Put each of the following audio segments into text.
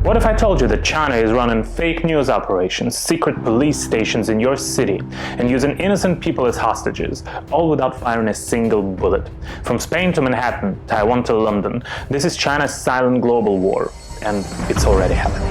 What if I told you that China is running fake news operations, secret police stations in your city, and using innocent people as hostages, all without firing a single bullet? From Spain to Manhattan, Taiwan to London, this is China's silent global war, and it's already happening.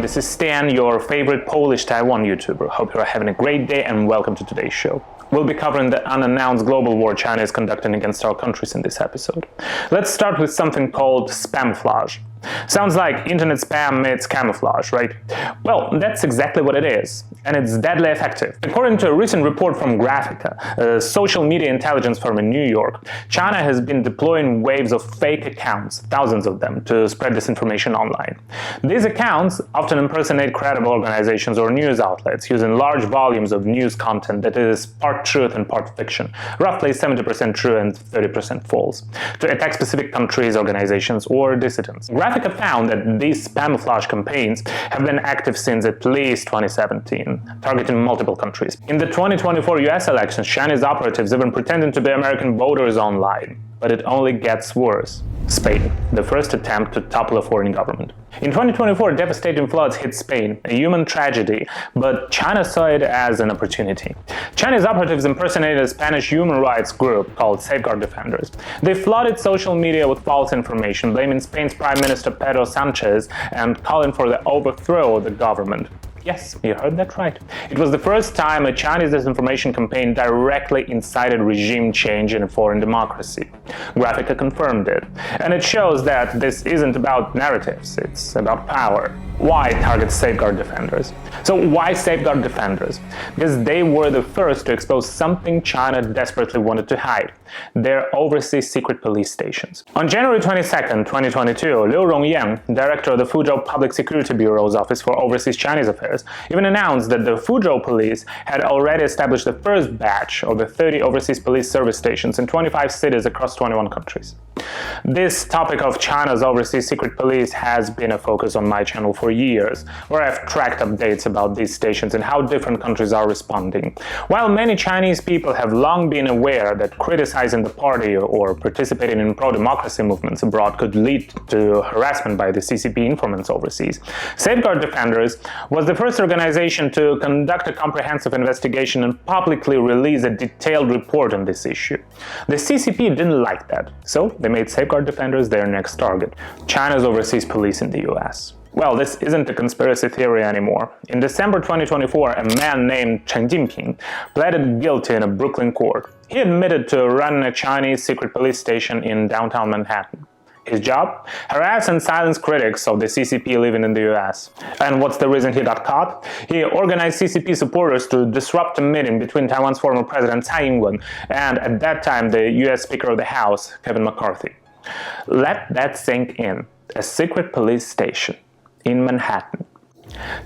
This is Stan, your favorite Polish Taiwan YouTuber. Hope you're having a great day and welcome to today's show. We'll be covering the unannounced global war China is conducting against our countries in this episode. Let's start with something called spamflage. Sounds like internet spam meets camouflage, right? Well, that's exactly what it is, and it's deadly effective. According to a recent report from Graphica, a social media intelligence firm in New York, China has been deploying waves of fake accounts, thousands of them, to spread disinformation online. These accounts often impersonate credible organizations or news outlets, using large volumes of news content that is part truth and part fiction, roughly 70% true and 30% false, to attack specific countries, organizations, or dissidents. Graphica found that these spamflage campaigns have been active since at least 2017, targeting multiple countries. In the 2024 US elections, Chinese operatives even pretending to be American voters online. But it only gets worse. Spain, the first attempt to topple a foreign government. In 2024, devastating floods hit Spain, a human tragedy, but China saw it as an opportunity. Chinese operatives impersonated a Spanish human rights group called Safeguard Defenders. They flooded social media with false information, blaming Spain's Prime Minister Pedro Sanchez and calling for the overthrow of the government. Yes, you heard that right. It was the first time a Chinese disinformation campaign directly incited regime change in a foreign democracy. Graphica confirmed it. And it shows that this isn't about narratives, it's about power. Why target Safeguard Defenders? So why Safeguard Defenders? Because they were the first to expose something China desperately wanted to hide: their overseas secret police stations. On January 22, 2022, Liu Rongyang, director of the Fuzhou Public Security Bureau's Office for Overseas Chinese Affairs, even announced that the Fuzhou police had already established the first batch of the 30 overseas police service stations in 25 cities across 21 countries. This topic of China's overseas secret police has been a focus on my channel for years, where I've tracked updates about these stations and how different countries are responding. While many Chinese people have long been aware that criticizing the party or participating in pro-democracy movements abroad could lead to harassment by the CCP informants overseas, Safeguard Defenders was the first organization to conduct a comprehensive investigation and publicly release a detailed report on this issue. The CCP didn't like that, so they made Safeguard Defenders their next target: China's overseas police in the US. Well, this isn't a conspiracy theory anymore. In December 2024, a man named Chen Jinping pleaded guilty in a Brooklyn court. He admitted to running a Chinese secret police station in downtown Manhattan. His job? Harass and silence critics of the CCP living in the US. And what's the reason he got caught? He organized CCP supporters to disrupt a meeting between Taiwan's former president Ing-wen and, at that time, the US Speaker of the House, Kevin McCarthy. Let that sink in. A secret police station in Manhattan.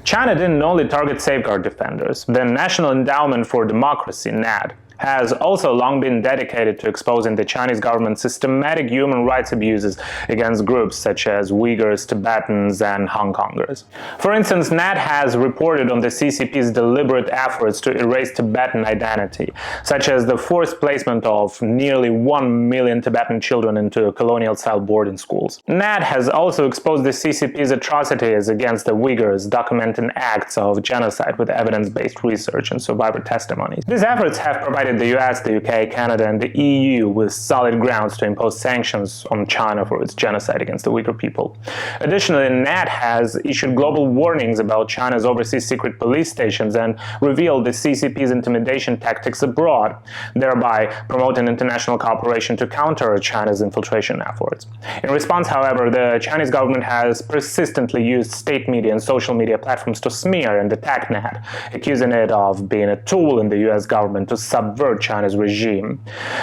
China didn't only target Safeguard Defenders. The National Endowment for Democracy, NAD, has also long been dedicated to exposing the Chinese government's systematic human rights abuses against groups such as Uyghurs, Tibetans, and Hong Kongers. For instance, NAD has reported on the CCP's deliberate efforts to erase Tibetan identity, such as the forced placement of nearly 1 million Tibetan children into colonial-style boarding schools. NAD has also exposed the CCP's atrocities against the Uyghurs, documenting acts of genocide with evidence-based research and survivor testimonies. These efforts have provided the US, the UK, Canada, and the EU with solid grounds to impose sanctions on China for its genocide against the Uyghur people. Additionally, NAD has issued global warnings about China's overseas secret police stations and revealed the CCP's intimidation tactics abroad, thereby promoting international cooperation to counter China's infiltration efforts. In response, however, the Chinese government has persistently used state media and social media platforms to smear and attack NAD, accusing it of being a tool in the US government to subvert China's regime.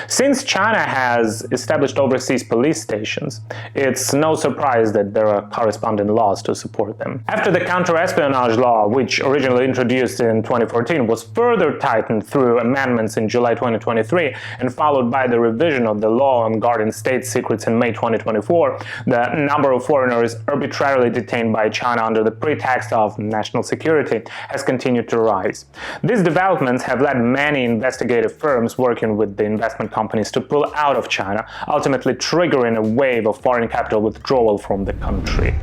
Since China has established overseas police stations, it's no surprise that there are corresponding laws to support them. After the counter-espionage law, which originally introduced in 2014, was further tightened through amendments in July 2023 and followed by the revision of the law on guarding state secrets in May 2024, the number of foreigners arbitrarily detained by China under the pretext of national security has continued to rise. These developments have led many investigators speculative firms working with the investment companies to pull out of China, ultimately triggering a wave of foreign capital withdrawal from the country.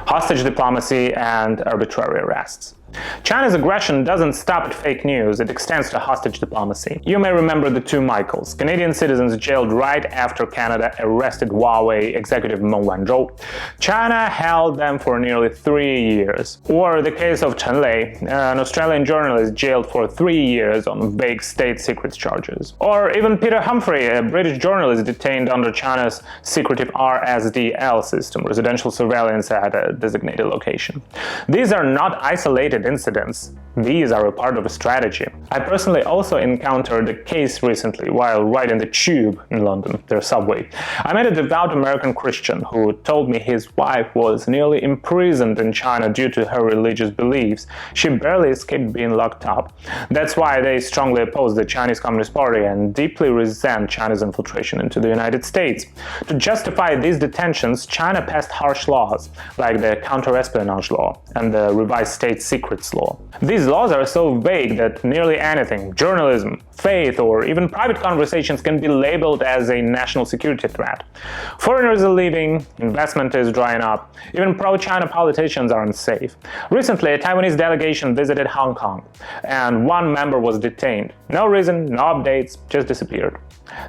Hostage diplomacy and arbitrary arrests. China's aggression doesn't stop at fake news, it extends to hostage diplomacy. You may remember the two Michaels, Canadian citizens jailed right after Canada arrested Huawei executive Meng Wanzhou. China held them for nearly 3 years. Or the case of Chen Lei, an Australian journalist jailed for 3 years on vague state secrets charges. Or even Peter Humphrey, a British journalist detained under China's secretive RSDL system, residential surveillance at a designated location. These are not isolated incidents. These are a part of a strategy. I personally also encountered a case recently while riding the tube in London, their subway. I met a devout American Christian who told me his wife was nearly imprisoned in China due to her religious beliefs. She barely escaped being locked up. That's why they strongly oppose the Chinese Communist Party and deeply resent China's infiltration into the United States. To justify these detentions, China passed harsh laws, like the counter-espionage law and the revised state secrets law. These laws are so vague that nearly anything, journalism, faith, or even private conversations can be labeled as a national security threat. Foreigners are leaving, investment is drying up, even pro-China politicians are unsafe. Recently, a Taiwanese delegation visited Hong Kong, and one member was detained. No reason, no updates, just disappeared.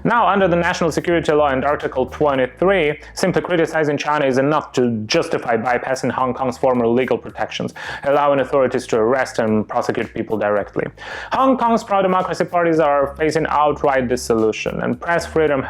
Now, under the national security law and Article 23, simply criticizing China is enough to justify bypassing Hong Kong's former legal protections, allowing authorities to arrest and prosecute people directly. Hong Kong's pro-democracy parties are facing outright dissolution, and press freedom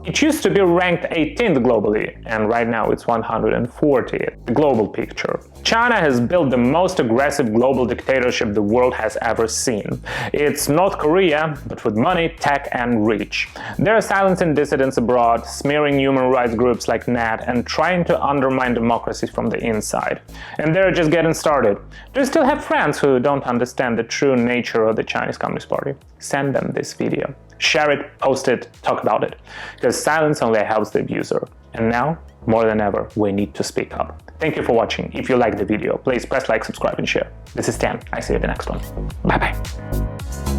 it used to be ranked 18th globally, and right now it's 140th, the global picture. China has built the most aggressive global dictatorship the world has ever seen. It's North Korea, but with money, tech, and reach. They're silencing dissidents abroad, smearing human rights groups like NAT, and trying to undermine democracies from the inside. And they're just getting started. Do you still have friends who don't understand the true nature of the Chinese Communist Party? Send them this video. Share it, post it, talk about it. Because silence only helps the abuser. And now, more than ever, we need to speak up. Thank you for watching. If you liked the video, please press like, subscribe, and share. This is Stan. I see you in the next one. Bye-bye.